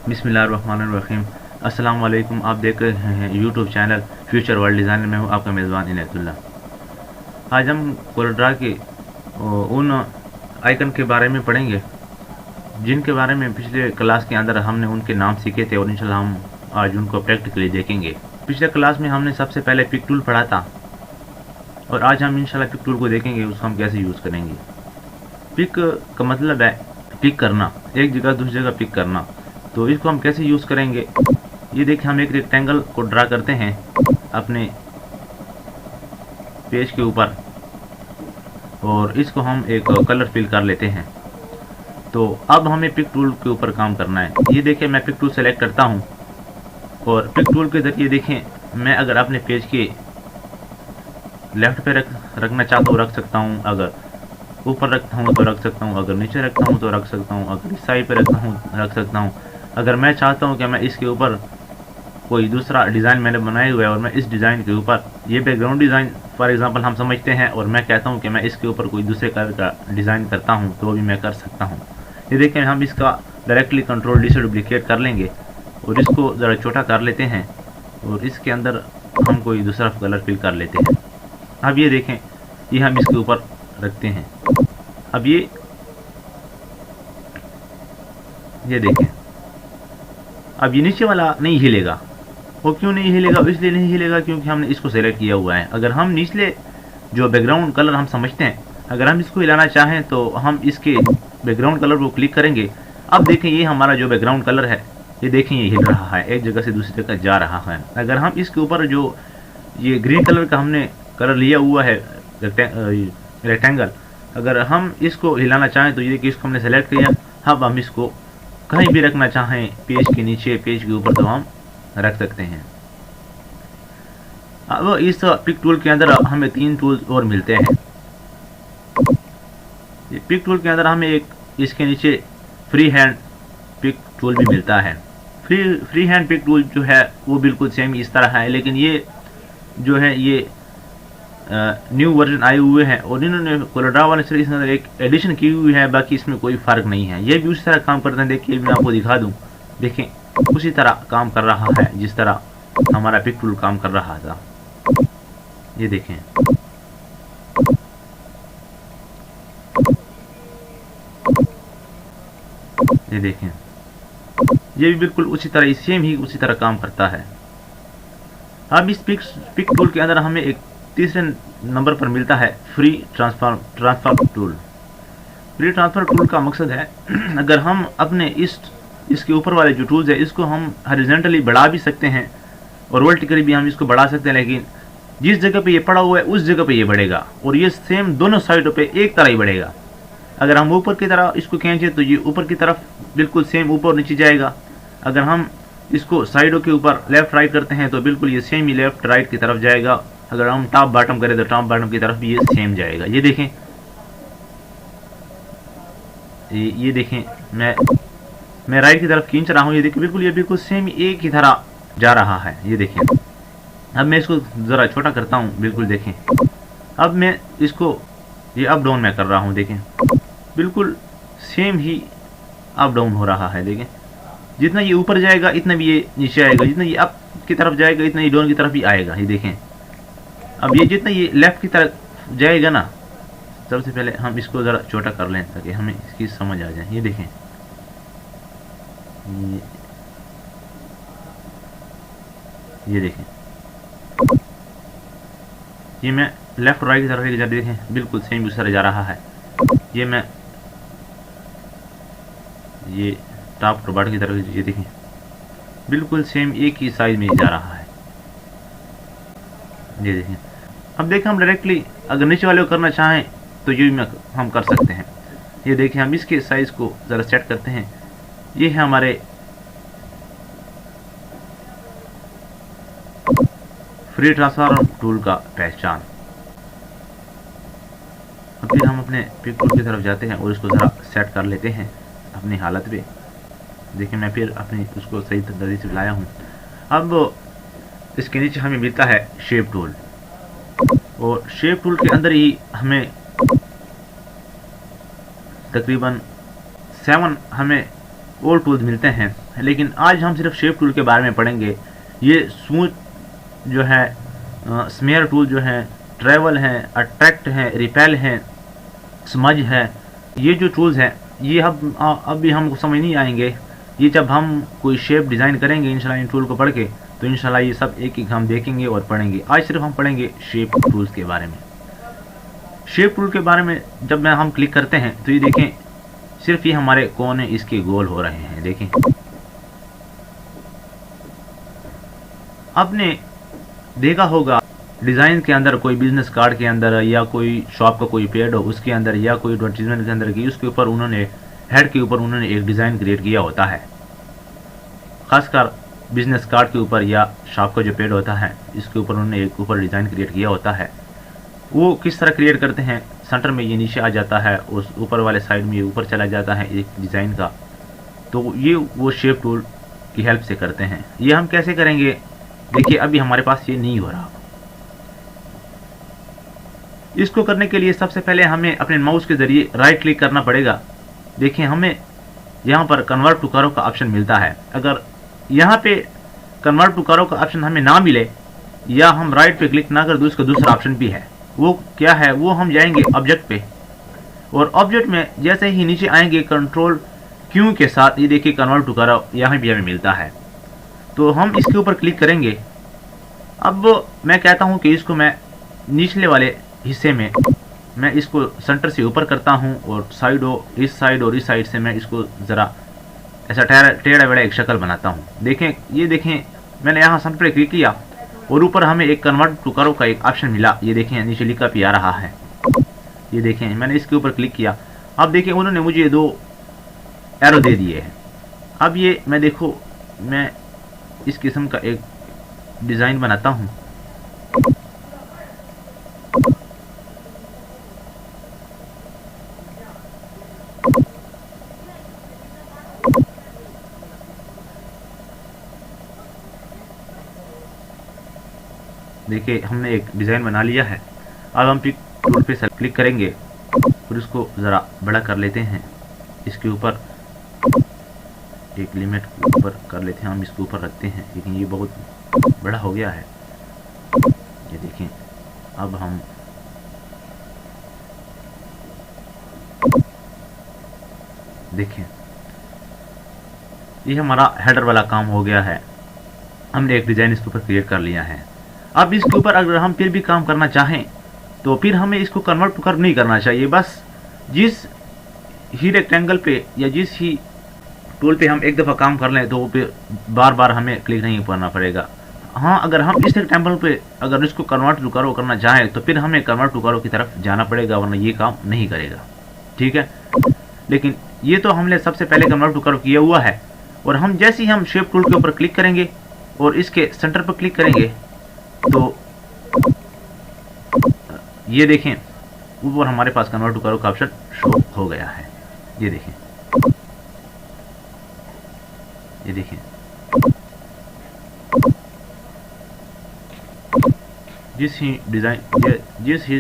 बिस्मिल्लाहिर्रहमानिर्रहीम। अस्सलाम वालेकुम। आप देख रहे हैं YouTube channel future world designer में हूँ आपका मेज़बान इनायतुल्लाह। आज हम कोलोड्रा के उन आइकन के बारे में पढ़ेंगे जिनके बारे में पिछले क्लास के अंदर हमने उनके नाम सीखे थे और इंशाल्लाह हम आज उनको प्रैक्टिकली देखेंगे। पिछले क्लास में हमने सबसे पहले पिक टूल पढ़ा था और आज हम इंशाल्लाह पिक टूल को देखेंगे, उसको हम कैसे यूज़ करेंगे। पिक का मतलब है पिक करना, एक जगह दूसरी जगह पिक करना। तो इसको हम कैसे यूज़ करेंगे, ये देखिए हम एक रेक्टेंगल को ड्रा करते हैं अपने पेज के ऊपर और इसको हम एक कलर फिल कर लेते हैं। तो अब हमें पिक टूल के ऊपर काम करना है। ये देखिए मैं पिक टूल सेलेक्ट करता हूँ और पिक टूल के ज़रिए देखें मैं अगर अपने पेज के लेफ्ट पे रखना चाहता हूँ रख सकता हूँ, अगर ऊपर रखता हूँ तो रख सकता हूँ, अगर नीचे रखता हूँ तो रख सकता हूँ, अगर इस साइड पे रखता हूँ रख सकता हूँ। अगर मैं चाहता हूँ कि मैं इसके ऊपर कोई दूसरा डिज़ाइन मैंने बनाया हुआ है और मैं इस डिज़ाइन के ऊपर ये बैकग्राउंड डिज़ाइन फॉर एग्जांपल हम समझते हैं और मैं कहता हूँ कि मैं इसके ऊपर कोई दूसरे कलर का डिज़ाइन करता हूँ तो भी मैं कर सकता हूँ। ये देखें हम इसका डायरेक्टली कंट्रोल डी से डुप्लीकेट कर लेंगे और इसको ज़रा छोटा कर लेते हैं और इसके अंदर हम कोई दूसरा कलर फिल कर लेते हैं। अब ये देखें ये हम इसके ऊपर रखते हैं। अब ये देखें अब ये नीचे वाला नहीं हिलेगा। वो क्यों नहीं हिलेगा? इसलिए नहीं हिलेगा क्योंकि हमने इसको सेलेक्ट किया हुआ है। अगर हम निचले जो बैकग्राउंड कलर हम समझते हैं अगर हम इसको हिलाना चाहें तो हम इसके बैकग्राउंड कलर को क्लिक करेंगे। अब देखें ये हमारा जो बैकग्राउंड कलर है ये देखें ये हिल रहा है, एक जगह से दूसरी जगह जा रहा है। अगर हम इसके ऊपर जो ये ग्रीन कलर का हमने कलर लिया हुआ है रेक्टेंगल, अगर हम इसको हिलाना चाहें तो ये देखिए इसको हमने सेलेक्ट किया। अब हम इसको कहीं भी रखना चाहें पेज के नीचे पेज के ऊपर तो हम रख सकते हैं। अब इस पिक टूल के अंदर हमें 3 टूल्स और मिलते हैं। ये पिक टूल के अंदर हमें एक इसके नीचे फ्री हैंड पिक टूल भी मिलता है। फ्री हैंड पिक टूल जो है वो बिल्कुल सेम इस तरह है, लेकिन ये जो है ये न्यू वर्जन आए हुए हैं और इन्होंने कोलोड्रा वाले से इसके अंदर एक एडिशन की हुई है, बाकी इसमें कोई फ़र्क नहीं है। ये भी उसी तरह काम करते हैं। देखिए मैं आपको दिखा दूं, देखें उसी तरह काम कर रहा है जिस तरह हमारा पिक टूल काम कर रहा था। ये देखें ये देखें ये भी बिल्कुल उसी तरह सेम ही उसी तरह काम करता है। अब इस पिक टूल के अंदर हमें एक तीसरे नंबर पर मिलता है free transform tool. Free transfer tool का मकसद है अगर हम अपने इसके ऊपर वाले जो टूल्स है इसको हम हॉरिजॉन्टली बढ़ा भी सकते हैं और वर्टिकली भी हम इसको बढ़ा सकते हैं, लेकिन जिस जगह पे ये पड़ा हुआ है उस जगह पे ये बढ़ेगा और ये सेम दोनों साइडों पे एक तरह ही बढ़ेगा। अगर हम ऊपर की तरफ इसको खींचे तो ये ऊपर की तरफ बिल्कुल सेम ऊपर नीचे जाएगा। अगर हम इसको साइडों के ऊपर लेफ्ट राइट करते हैं तो बिल्कुल ये सेम ही लेफ्ट राइट की तरफ जाएगा। अगर हम टॉप बॉटम करें तो टॉप बॉटम की तरफ भी ये सेम जाएगा। ये देखें ये देखें मैं राइट की तरफ खींच रहा हूँ, ये देखिए बिल्कुल ये बिल्कुल सेम एक ही तरह जा रहा है। ये देखें अब मैं इसको ज़रा छोटा करता हूँ, बिल्कुल देखें अब मैं इसको ये अप डाउन मैं कर रहा हूँ, देखें बिल्कुल सेम ही अप डाउन हो रहा है। देखें जितना ये ऊपर जाएगा इतना भी ये नीचे आएगा, जितना ये अप की तरफ जाएगा इतना ये डाउन की तरफ ही आएगा। ये देखें अब ये जितना ये लेफ्ट की तरफ जाएगा ना, सबसे पहले हम इसको ज़रा छोटा कर लें ताकि हमें इसकी समझ आ जाए। ये देखें ये देखें ये मैं लेफ्ट राइट की तरफ लेके जा, देखें बिल्कुल सेम उस तरह जा रहा है। ये मैं ये टॉप और बॉटम की तरफ, ये देखें बिल्कुल सेम एक ही साइज में जा रहा है। ये देखें अब देखें हम डायरेक्टली अगर नीचे वाले को करना चाहें तो ये भी हम कर सकते हैं। ये देखें हम इसके साइज को ज़रा सेट करते हैं। ये है हमारे फ्री ट्रांसफॉर्म टूल का पहचान। अब फिर हम अपने पिक टूल की तरफ जाते हैं और इसको ज़रा सेट कर लेते हैं अपनी हालत पे। देखिए मैं फिर अपनी उसको सही तरीके से लाया हूँ। अब इसके नीचे हमें मिलता है शेप टूल और शेप टूल के अंदर ही हमें तकरीबन 7 हमें और टूल्स मिलते हैं, लेकिन आज हम सिर्फ शेप टूल के बारे में पढ़ेंगे। ये स्मूथ जो है, स्मेयर टूल जो है, ट्रैवल है, अट्रैक्ट है, रिपेल है, स्मज है, ये जो टूल्स हैं ये अब भी हमको समझ नहीं आएंगे। ये जब हम कोई शेप डिज़ाइन करेंगे इंशाल्लाह इन टूल को पढ़ के, तो इंशाल्लाह ये सब एक एक हम देखेंगे और पढ़ेंगे। आज सिर्फ हम पढ़ेंगे शेप टूल्स के बारे में। शेप टूल के बारे में जब हम क्लिक करते हैं तो ये देखें, सिर्फ ये हमारे कोने इसके गोल हो रहे हैं। देखें, आपने देखा होगा डिज़ाइन के अंदर, कोई बिजनेस कार्ड के अंदर या कोई शॉप का कोई पेड हो उसके अंदर या कोई एडवर्टीजमेंट के अंदर की, उसके ऊपर उन्होंने हेड के ऊपर उन्होंने एक डिज़ाइन क्रिएट किया होता है। खासकर बिजनेस कार्ड के ऊपर या शॉप का जो पेड होता है इसके ऊपर उन्होंने एक ऊपर डिज़ाइन क्रिएट किया होता है। वो किस तरह क्रिएट करते हैं, सेंटर में ये नीचे आ जाता है, उस ऊपर वाले साइड में ये ऊपर चला जाता है एक डिज़ाइन का। तो ये वो शेप टूल की हेल्प से करते हैं। ये हम कैसे करेंगे, देखिए अभी हमारे पास ये नहीं हो रहा। इसको करने के लिए सबसे पहले हमें अपने माउस के ज़रिए राइट क्लिक करना पड़ेगा। देखिए हमें यहाँ पर कन्वर्ट टू करो का ऑप्शन मिलता है। अगर यहाँ पे कन्वर्ट टू करो का ऑप्शन हमें ना मिले या हम राइट पे क्लिक ना कर दो, उसका दूसरा ऑप्शन भी है। वो क्या है, वो हम जाएंगे ऑब्जेक्ट पे, और ऑब्जेक्ट में जैसे ही नीचे आएंगे कंट्रोल क्यू के साथ ये देखिए कन्वर्ट टू करो यहाँ भी हमें मिलता है। तो हम इसके ऊपर क्लिक करेंगे। अब मैं कहता हूँ कि इसको मैं निचले वाले हिस्से में मैं इसको सेंटर से ऊपर करता हूँ और इस साइड से मैं इसको ज़रा ऐसा टेढ़ा बेड़ा एक शक्ल बनाता हूँ। देखें, ये देखें मैंने यहाँ सेंटर पर क्लिक किया और ऊपर हमें एक कन्वर्ट टू करो का एक ऑप्शन मिला। ये देखें नीचे लिखा भी आ रहा है। ये देखें मैंने इसके ऊपर क्लिक किया। अब देखिए उन्होंने मुझे 2 एरो दे दिए हैं। अब ये मैं इस किस्म का एक डिज़ाइन बनाता हूँ। देखिए हमने एक डिज़ाइन बना लिया है। अब हम पिक टूल पे क्लिक करेंगे और इसको ज़रा बड़ा कर लेते हैं। इसके ऊपर एक लिमिट ऊपर कर लेते हैं, हम इसके ऊपर रखते हैं, लेकिन ये बहुत बड़ा हो गया है। ये देखें, अब हम देखें ये हमारा हेडर वाला काम हो गया है। हमने एक डिज़ाइन इसके ऊपर क्रिएट कर लिया है। अब इसके ऊपर अगर हम फिर भी काम करना चाहें तो फिर हमें इसको कन्वर्ट टू कर्व नहीं करना चाहिए। बस जिस ही रेक्टेंगल पे या जिस ही टूल पे हम एक दफ़ा काम कर लें तो वो पे बार बार हमें क्लिक नहीं करना पड़ेगा। हाँ, अगर हम इस रेक्टेंगल पे अगर इसको कन्वर्ट टू कर्व करना चाहें तो फिर हमें कन्वर्ट टू कर्व की तरफ जाना पड़ेगा, वरना ये काम नहीं करेगा। ठीक है, लेकिन ये तो हमने सबसे पहले कन्वर्ट टू कर्व किया हुआ है। और हम जैसे ही हम शेप टूल के ऊपर क्लिक करेंगे और इसके सेंटर पर क्लिक करेंगे तो ये देखें ऊपर हमारे पास कन्वर्ट टू कर्व का ऑप्शन शो हो गया है। ये देखें, ये देखें, जिस ही डिज़ाइन जिस ही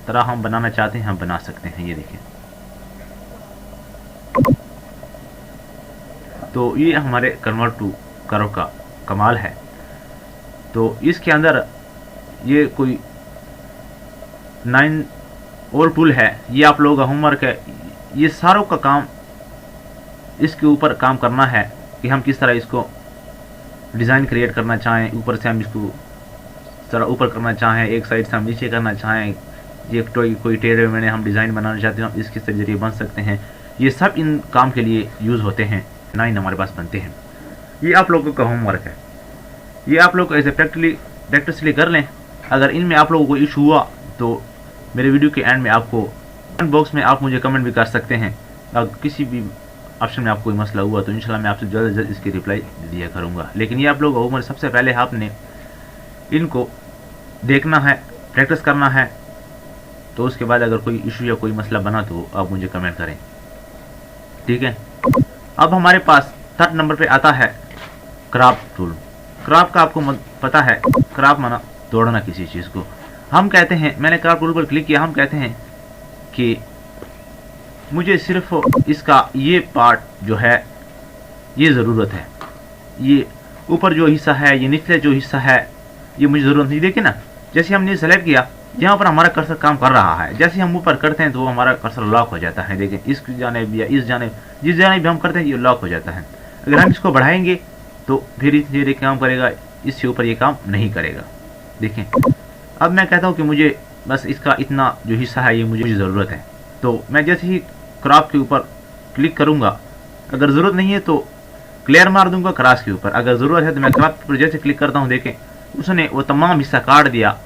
तरह हम बनाना चाहते हैं हम बना सकते हैं। ये देखें, तो ये हमारे कन्वर्ट टू कर्व का कमाल है। तो इसके अंदर ये कोई 9 और टूल है, ये आप लोगों का होमवर्क है। ये सारों का काम इसके ऊपर काम करना है कि हम किस तरह इसको डिज़ाइन क्रिएट करना चाहें। ऊपर से हम इसको जरा ऊपर करना चाहें, एक साइड से हम नीचे करना चाहें, ये कोई टेढ़े में हम डिज़ाइन बनाना चाहते हैं, हम इसके ज़रिए बन सकते हैं। ये सब इन काम के लिए यूज़ होते हैं, 9 हमारे पास बनते हैं। ये आप लोगों का होमवर्क है, ये आप लोग ऐसे प्रैक्टिसली कर लें। अगर इनमें आप लोगों को इशू हुआ तो मेरे वीडियो के एंड में आपको कमेंट बॉक्स में आप मुझे कमेंट भी कर सकते हैं। अगर किसी भी ऑप्शन में आपको कोई मसला हुआ तो इंशाल्लाह मैं आपसे जल्द से जल्द इसकी रिप्लाई दिया करूँगा। लेकिन ये आप लोग उम्र सबसे पहले आपने इनको देखना है, प्रैक्टिस करना है, तो उसके बाद अगर कोई इशू या कोई मसला बना तो आप मुझे कमेंट करें। ठीक है, अब हमारे पास 3rd नंबर पे आता है क्राफ्ट टूल। क्राफ्ट का आपको पता है, क्राफ्ट माना तोड़ना किसी चीज़ को। हम कहते हैं, मैंने क्राफ्ट टूल पर क्लिक किया, हम कहते हैं कि मुझे सिर्फ इसका ये पार्ट जो है ये ज़रूरत है। ये ऊपर जो हिस्सा है, ये निचले जो हिस्सा है, ये मुझे ज़रूरत नहीं। देखिए ना, जैसे हमने सेलेक्ट किया, यहाँ पर हमारा कर्सर काम कर रहा है। जैसे हम ऊपर करते हैं तो वो हमारा कर्सर लॉक हो जाता है। देखें, इस जानिब या इस जानिब, जिस जानिब भी हम करते हैं ये लॉक हो जाता है। अगर हम इसको बढ़ाएंगे तो धीरे धीरे काम करेगा, इससे ऊपर ये काम नहीं करेगा। देखें, अब मैं कहता हूँ कि मुझे बस इसका इतना जो हिस्सा है ये मुझे ज़रूरत है, तो मैं जैसे ही क्रॉप के ऊपर क्लिक करूँगा, अगर ज़रूरत नहीं है तो क्लियर मार दूंगा क्रॉस के ऊपर। अगर ज़रूरत है तो मैं क्रॉप पर जैसे क्लिक करता हूँ, देखें उसने वो तमाम हिस्सा काट दिया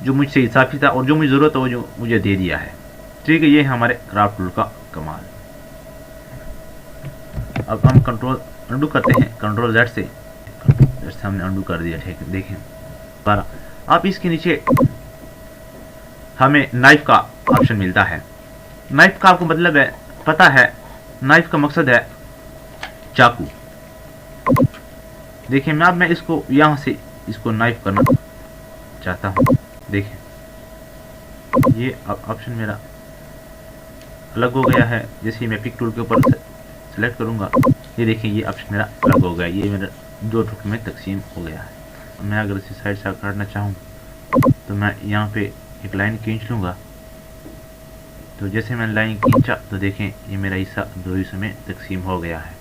जो मुझसे इजाफी था, और जो मुझे ज़रूरत है वो जो मुझे दे दिया है। ठीक है, ये है हमारे क्रॉप टूल का कमाल। अब हम कंट्रोल अंडू करते हैं, कंट्रोल Z से हमने अंडू कर दिया। ठीक है, देखें दोबारा। अब इसके नीचे हमें नाइफ का ऑप्शन मिलता है। नाइफ का आपको मतलब है, पता है, नाइफ का मकसद है चाकू। देखिए, मैं इसको यहाँ से इसको नाइफ करना चाहता हूँ। देखिए, ये ऑप्शन मेरा अलग हो गया है। जैसे ही मैं पिक टूल के ऊपर सेलेक्ट करूँगा, ये देखिए ये ऑप्शन मेरा अलग हो गया। ये मेरा 2 टुकड़े में तकसीम हो गया है। मैं अगर इसी साइड से काटना चाहूँ तो मैं यहाँ पे एक लाइन खींच लूँगा। तो जैसे मैं लाइन खींचा तो देखें ये मेरा हिस्सा 2 हिस्सों में तकसीम हो गया है।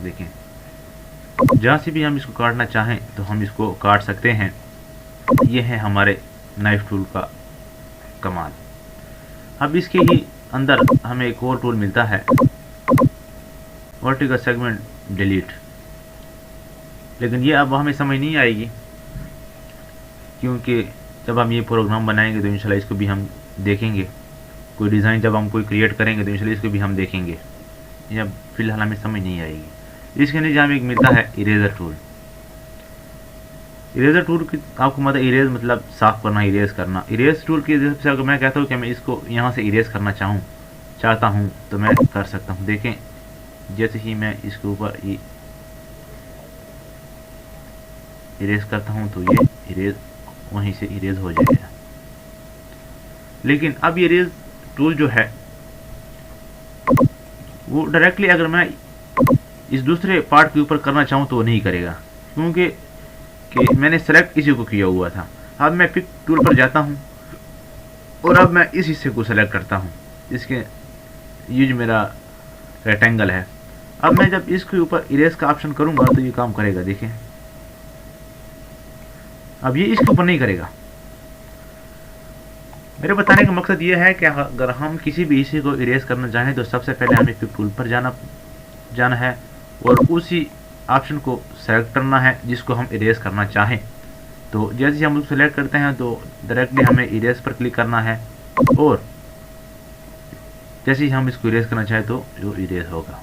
देखें, जहाँ से भी हम इसको काटना चाहें तो हम इसको काट सकते हैं। ये है हमारे नाइफ टूल का कमाल। अब इसके ही अंदर हमें एक और टूल मिलता है, वर्टिकल सेगमेंट डिलीट। लेकिन ये अब हमें समझ नहीं आएगी, क्योंकि जब हम ये प्रोग्राम बनाएंगे तो इंशाल्लाह इसको भी हम देखेंगे। कोई डिज़ाइन जब हम कोई क्रिएट करेंगे तो इंशाल्लाह इसको भी हम देखेंगे। ये अब फिलहाल हमें समझ नहीं आएगी। इसके नीचे हमें एक मिलता है इरेजर टूल। इरेजर टूल की आपको मतलब इरेज मतलब साफ करना, इरेज करना। इरेज टूल की जैसे अगर मैं कहता हूँ कि मैं इसको यहाँ से इरेज करना चाहता हूँ तो मैं कर सकता हूँ। देखें, जैसे ही मैं इसके ऊपर ये इरेज करता हूँ तो ये इरेज वहीं से इरेज हो जाएगा। लेकिन अब ये इरेज टूल जो है वो डायरेक्टली अगर मैं इस दूसरे पार्ट के ऊपर करना चाहूँ तो वो नहीं करेगा, क्योंकि मैंने सेलेक्ट इसी को किया हुआ था। अब मैं पिक टूल पर जाता हूँ और अब मैं इस हिस्से को सेलेक्ट करता हूँ। इसके ये जो मेरा रेक्टेंगल है, अब मैं जब इसके ऊपर इरेज का ऑप्शन करूँगा तो ये काम करेगा। देखें, अब ये इसके ऊपर नहीं करेगा। मेरे बताने का मकसद ये है कि अगर हम किसी भी हिस्से को इरेज करना चाहें तो सबसे पहले हमें पिक टूल पर जाना है और उसी ऑप्शन को सेलेक्ट करना है जिसको हम इरेज करना चाहें। तो जैसे ही हम उसको सेलेक्ट करते हैं तो डायरेक्टली हमें इरेज पर क्लिक करना है, और जैसे ही हम इसको इरेज करना चाहें तो जो इरेज होगा।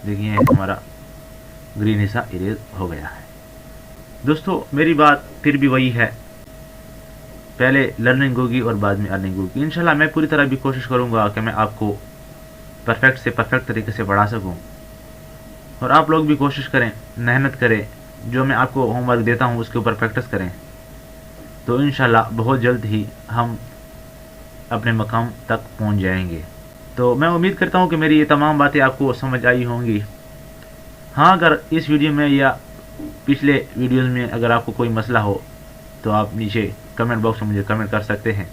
देखिए हमारा ग्रीन हिस्सा इरेज हो गया है। दोस्तों, मेरी बात फिर भी वही है, पहले लर्निंग होगी और बाद में अर्निंग होगी। इंशाल्लाह मैं पूरी तरह भी कोशिश करूँगा कि मैं आपको परफेक्ट से परफेक्ट तरीके से पढ़ा सकूँ, और आप लोग भी कोशिश करें, मेहनत करें, जो मैं आपको होमवर्क देता हूँ उसके ऊपर प्रैक्टिस करें। तो इंशाल्लाह बहुत जल्द ही हम अपने मकाम तक पहुँच जाएंगे। तो मैं उम्मीद करता हूँ कि मेरी ये तमाम बातें आपको समझ आई होंगी। हाँ, अगर इस वीडियो में या पिछले वीडियोज़ में अगर आपको कोई मसला हो तो आप नीचे कमेंट बॉक्स में मुझे कमेंट कर सकते हैं,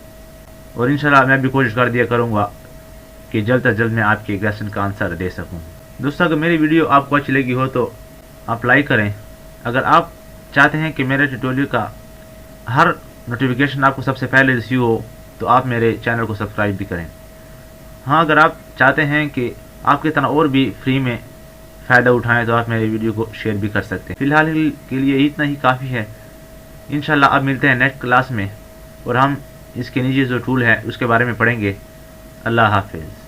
और इंशाल्लाह मैं भी कोशिश कर दिया करूँगा कि जल्द से जल्द मैं आपके क्वेश्चन का आंसर दे सकूँ। दोस्तों, अगर मेरी वीडियो आपको अच्छी लगी हो तो आप लाइक करें। अगर आप चाहते हैं कि मेरे ट्यूटोरियल का हर नोटिफिकेशन आपको सबसे पहले रिसीव हो तो आप मेरे चैनल को सब्सक्राइब भी करें। हाँ, अगर आप चाहते हैं कि आपकी तरह और भी फ्री में फ़ायदा उठाएं तो आप मेरे वीडियो को शेयर भी कर सकते हैं। फ़िलहाल के लिए इतना ही काफ़ी है। इंशाल्लाह अब मिलते हैं नेक्स्ट क्लास में, और हम इसके नीचे जो टूल है उसके बारे में पढ़ेंगे। अल्लाह हाफिज़।